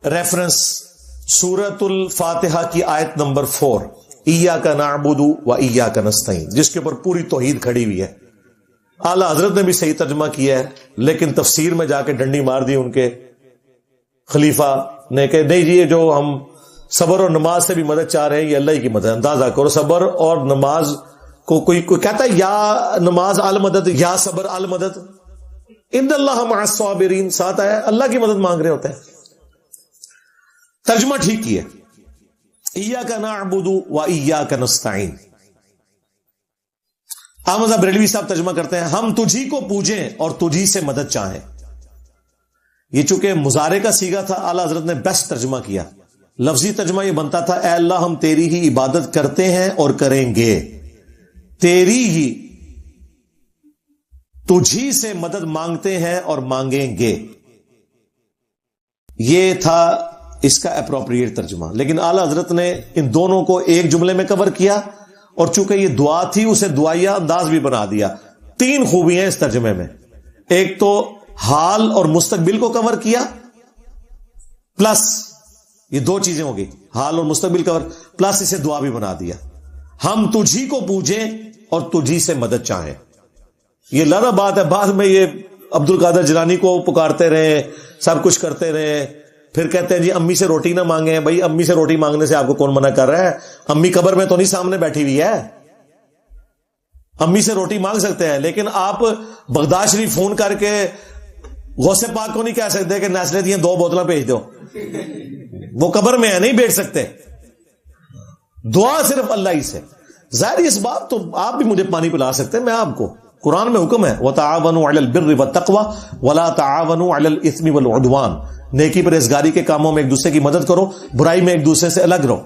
Reference سورۃ الفاتحہ کی آیت نمبر 4 ایاک نعبد و ایاک نستعین، جس کے اوپر پوری توحید کھڑی ہوئی ہے. اعلی حضرت نے بھی صحیح ترجمہ کیا ہے، لیکن تفسیر میں جا کے ڈنڈی مار دی ان کے خلیفہ نے کہ نہیں جی، یہ جو ہم صبر اور نماز سے بھی مدد چاہ رہے ہیں یہ اللہ ہی کی مدد. اندازہ کرو، صبر اور نماز کو کوئی کہتا ہے یا نماز المدد یا صبر المدد، ان اللہ مع الصابرین، ساتھ آیا اللہ کی مدد مانگ رہے ہوتے ہیں. ترجمہ ٹھیک کیا، ایاک نعبد و ایاک نستعین. احمد بریلوی صاحب ترجمہ کرتے ہیں ہم تجھی کو پوجیں اور تجھی سے مدد چاہیں. یہ چونکہ مضارع کا صیغہ تھا، اعلی حضرت نے بیسٹ ترجمہ کیا. لفظی ترجمہ یہ بنتا تھا اے اللہ ہم تیری ہی عبادت کرتے ہیں اور کریں گے، تیری ہی تجھی سے مدد مانگتے ہیں اور مانگیں گے. یہ تھا اس کا اپروپریٹ ترجمہ. لیکن اعلی حضرت نے ان دونوں کو ایک جملے میں کور کیا، اور چونکہ یہ دعا تھی اسے دعائیہ انداز بھی بنا دیا. 3 خوبیاں اس ترجمے میں، ایک تو حال اور مستقبل کو کور کیا، پلس یہ 2 چیزیں ہوگی، حال اور مستقبل کور، پلس اسے دعا بھی بنا دیا. ہم تجھی کو پوجیں اور تجھی سے مدد چاہیں. یہ لڑا بات ہے، بعد میں یہ عبد القادر جیلانی کو پکارتے رہے، سب کچھ کرتے رہے، پھر کہتے ہیں جی امی سے روٹی نہ مانگیں. بھائی امی سے روٹی مانگنے سے آپ کو کون منع کر رہا ہے؟ امی قبر میں تو نہیں سامنے بیٹھی ہوئی ہے. امی سے روٹی مانگ سکتے ہیں، لیکن آپ بغداد شریف فون کر کے غوث پاک کو نہیں کہہ سکتے کہ نیسلے دیا 2 بوتلیں بھیج دو، وہ قبر میں ہے، نہیں بیٹھ سکتے. دعا صرف اللہ ہی سے. ظاہر اس بات تو آپ بھی مجھے پانی پلا سکتے ہیں، میں آپ کو، قرآن میں حکم ہے وَتَعَاوَنُوا عَلَى الْبِرِّ وَالتَّقْوَى وَلَا تَعَاوَنُوا عَلَى الْإِثْمِ وَالْعُدْوَانِ. نیکی پرہیزگاری کے کاموں میں ایک دوسرے کی مدد کرو، برائی میں ایک دوسرے سے الگ رہو.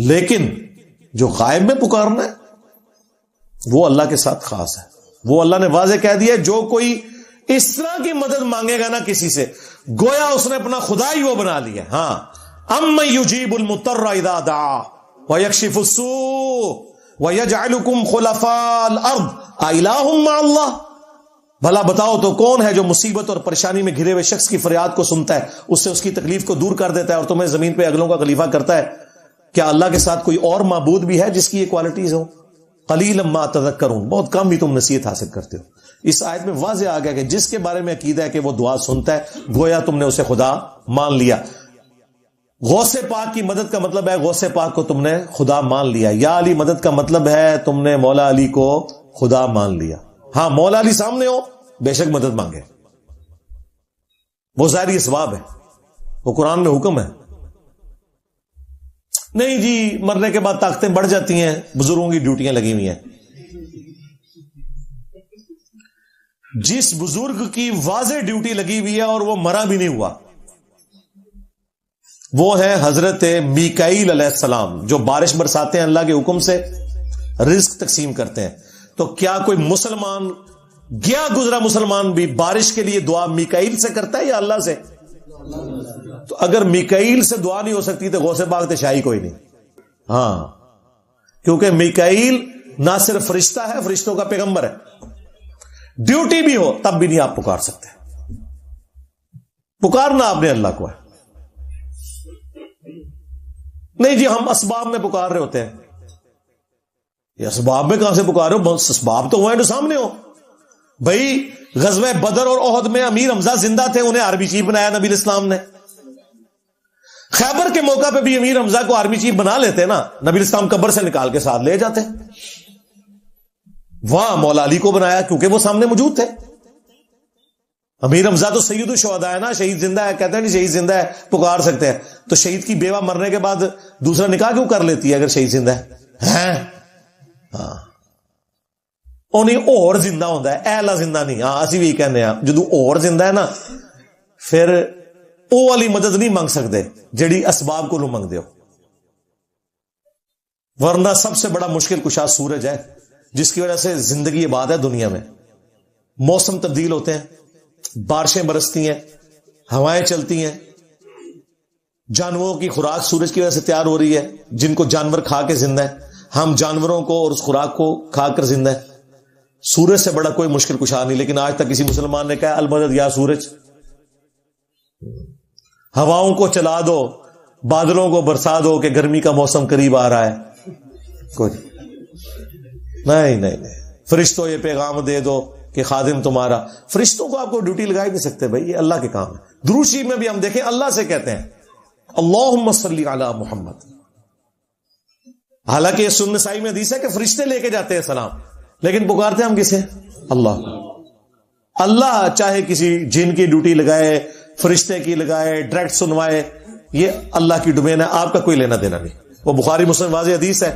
لیکن جو غائب میں پکارنا ہے وہ اللہ کے ساتھ خاص ہے. وہ اللہ نے واضح کہہ دیا جو کوئی اس طرح کی مدد مانگے گا نا کسی سے، گویا اس نے اپنا خدا ہی وہ بنا لیا. ہاں، اَمَّن يُجِيبُ الْمُضْطَرَّ إِذَا دَعَاهُ وَيَكْشِفُ السُّوءَ وَيَجْعَلُكُمْ خُلَفَاءَ الْأَرْضِ أَإِلَٰهٌ مَّعَ اللَّهِ. بھلا بتاؤ تو کون ہے جو مصیبت اور پریشانی میں گھرے ہوئے شخص کی فریاد کو سنتا ہے، اس سے اس کی تکلیف کو دور کر دیتا ہے اور تمہیں زمین پہ اگلوں کا خلیفہ کرتا ہے؟ کیا اللہ کے ساتھ کوئی اور معبود بھی ہے جس کی یہ کوالٹیز ہوں؟ قلیلا ما تذکرون، بہت کم ہی تم نصیحت حاصل کرتے ہو. اس آیت میں واضح آ گیا کہ جس کے بارے میں عقیدہ ہے کہ وہ دعا سنتا ہے، گویا تم نے اسے خدا مان لیا. غوث پاک کی مدد کا مطلب ہے غوث پاک کو تم نے خدا مان لیا. یا علی مدد کا مطلب ہے تم نے مولا علی کو خدا مان لیا. ہاں، مولا علی سامنے ہو بے شک مدد مانگے، وہ ظاہری اسباب ہے، وہ قرآن میں حکم ہے. نہیں جی مرنے کے بعد طاقتیں بڑھ جاتی ہیں، بزرگوں کی ڈیوٹیاں لگی ہوئی ہیں. جس بزرگ کی واضح ڈیوٹی لگی ہوئی ہے اور وہ مرا بھی نہیں ہوا، وہ ہے حضرت میکائیل علیہ السلام، جو بارش برساتے ہیں، اللہ کے حکم سے رزق تقسیم کرتے ہیں. تو کیا کوئی مسلمان، گیا گزرا مسلمان بھی بارش کے لیے دعا میکائیل سے کرتا ہے یا اللہ سے؟ تو اگر میکائیل سے دعا نہیں ہو سکتی تو غوث پاک تو شاہی کوئی نہیں. ہاں، کیونکہ میکائیل نہ صرف فرشتہ ہے، فرشتوں کا پیغمبر ہے. ڈیوٹی بھی ہو تب بھی نہیں آپ پکار سکتے. پکارنا آپ نے اللہ کو ہے. نہیں جی ہم اسباب میں پکار رہے ہوتے ہیں. یہ اسباب میں کہاں سے پکار رہے ہو؟ اسباب تو وہ ہیں جو سامنے ہو. بھائی غزوہ بدر اور احد میں امیر حمزہ زندہ تھے، انہیں آرمی چیف بنایا نبی الاسلام نے. خیبر کے موقع پہ بھی امیر حمزہ کو آرمی چیف بنا لیتے نا، نبی الاسلام قبر سے نکال کے ساتھ لے جاتے. وہاں مولا علی کو بنایا کیونکہ وہ سامنے موجود تھے. امیر حمزہ تو سید الشہداء ہے نا، شہید زندہ ہے، کہتے ہیں نہیں شہید زندہ ہے پکار سکتے ہیں. تو شہید کی بیوہ مرنے کے بعد دوسرا نکاح کیوں کر لیتی ہے اگر شہید زندہ ہے؟ ہاں، انہیں اور زندہ ہوتا ہے، اہلا زندہ نہیں. ہاں اسی بھی کہنے ہیں جدو اور زندہ ہے نا پھر او والی مدد نہیں مانگ سکتے جڑی اسباب کو لو مانگ دے ہو. ورنہ سب سے بڑا مشکل کشا سورج ہے، جس کی وجہ سے زندگی آباد ہے دنیا میں. موسم تبدیل ہوتے ہیں، بارشیں برستی ہیں، ہوائیں چلتی ہیں، جانوروں کی خوراک سورج کی وجہ سے تیار ہو رہی ہے، جن کو جانور کھا کے زندہ ہے. ہم جانوروں کو اور اس خوراک کو کھا کر زندہ ہے. سورج سے بڑا کوئی مشکل کشا نہیں. لیکن آج تک کسی مسلمان نے کہا المدد یا سورج. ہواؤں کو چلا دو، بادلوں کو برسا دو کہ گرمی کا موسم قریب آ رہا ہے؟ کوئی نہیں. فرشتوں یہ پیغام دے دو کہ خادم تمہارا، فرشتوں کو آپ کو ڈیوٹی لگا ہی نہیں سکتے بھائی، یہ اللہ کے کام ہے. درود شریف میں بھی ہم دیکھیں اللہ سے کہتے ہیں اللہم صلی علی محمد، حالانکہ یہ سنن نسائی میں حدیث ہے کہ فرشتے لے کے جاتے ہیں سلام، لیکن پکارتے ہم کسے؟ اللہ. اللہ چاہے کسی جن کی ڈیوٹی لگائے، فرشتے کی لگائے، ڈائریکٹ سنوائے، یہ اللہ کی ڈومین ہے، آپ کا کوئی لینا دینا نہیں. وہ بخاری مسلم واضح حدیث ہے،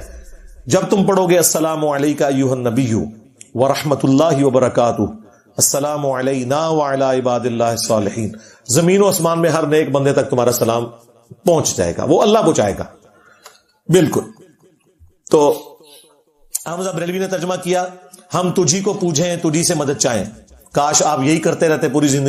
جب تم پڑھو گے السلام علیکہ ایھا النبی ورحمۃ اللہ وبرکاتہ، السلام علینا وعلی عباد اللہ الصالحین، زمین و آسمان میں ہر نیک بندے تک تمہارا سلام پہنچ جائے گا، وہ اللہ پہنچائے گا. بالکل. تو حمزہ بریلوی نے ترجمہ کیا، ہم تجھی کو پوجیں، تجھی سے مدد چاہیں. کاش آپ یہی کرتے رہتے پوری زندگی.